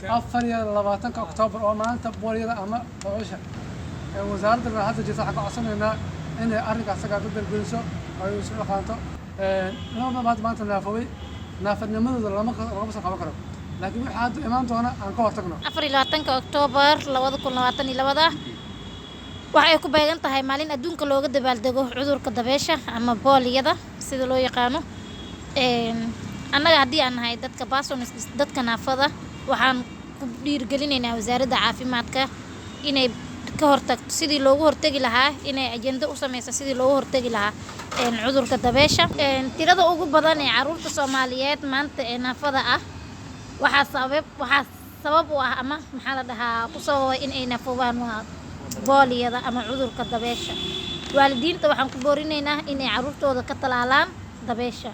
24 أكتوبر oo maanta booliyada ama boosha wasaaradda hadda jirta xaq codsanayna in ay arrinkaas ka dalbeyso ay isu dhaqanto maanta naafadnimadooda lama soo qaban karo laakiin waxa hadda imaan doona aan ka hortagno 24 Oktoobar 2022 waxa ay ku beegan tahay maalin adduunka looga dabaaldego cudurka dabeesha ama booliyada sida loo yaqaano annaga haddii aan nahay dadka Baasonis dadka naafada waxaan ku dhiirgelinaynaa wasaaradda caafimaadka inay ka hortagto sidii loogu hortagi lahaa inay ajenda u sameyso sidii loogu hortagi lahaa cudurka dabeesha tirada ugu badan ee caruurta Soomaaliyeed maanta ee naafada ah waxa sabab u ah ama maxaa la dhahaa ku sababay in ay naafobaan waa booliyada ama cudurka dabeesha waalidiinta waxaan ku boorinaynaa inay caruurtooda ka talaalaan dabeesha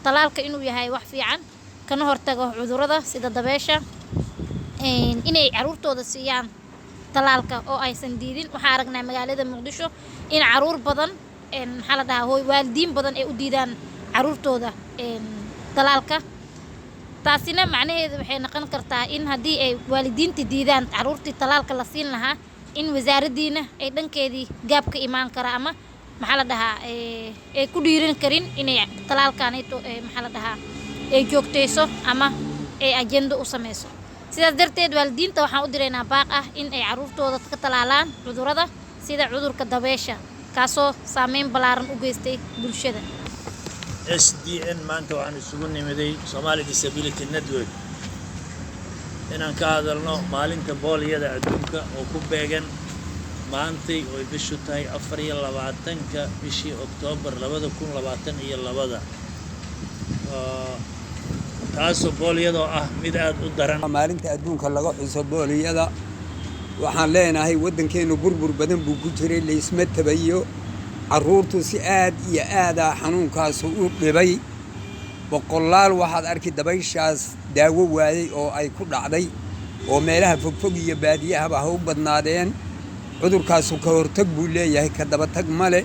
talaalka inuu yahay wax fiican kana hortago cudurrada sida dabeesha inay caruurtooda siiyaan talaalka oo aysan diidin waxa aragnaa magaalada Muqdisho in caruur badan maxaa la dhahaa waalidiin badan ay u diidaan caruurtooda talaalka taasina macnaheedu waxay noqon kartaa in haddii ay waalidiinta diidaan caruurtii talaalka la siin lahaa in wasaaraddiina ay dhankeedii gaab ka imaan kara ama maxaa la dhahaa ay ku dhiiran karin inay talaalkanayto maxaa la dhahaa ay joogteyso ama ay ajenda u sameyso sidaas darteed waalidiinta waxaan u direynaa baaq ah in ay caruurtooda ka talaalaan cudurrada sida cudurka dabeesha kaasoo saameyn ballaaran u geystay bulshada SDN maanta waxaan isugu nimiday Somali Disability Network inaan ka hadalno maalinta booliyada adduunka oo ku beegan maantay oo bishu tahay 24 bishii Oktoobar 2022 taasoo booliyada ah mid aad u daran maalinta adduunka laga xuso booliyada waxaan leenahay waddankeenu burbur badan buu ku jiray la isma tabayo caruurtu si aad iyo aad xanuunkaas u dhibay boqolaal waxaad arki dabayshaas daawo waayay oo ay ku dhacday oo meelaha fogfog iyo baadiyahaba ha u badnaadeen cudurkaas ka hortag buu leeyahay ka daba tag male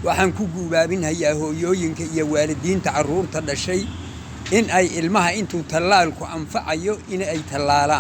waxaan ku guubaabinayaa hooyooyinka iyo waalidiinta caruurta dhashay in ay ilmaha intuu talaalku anfacayo in ay talaalaan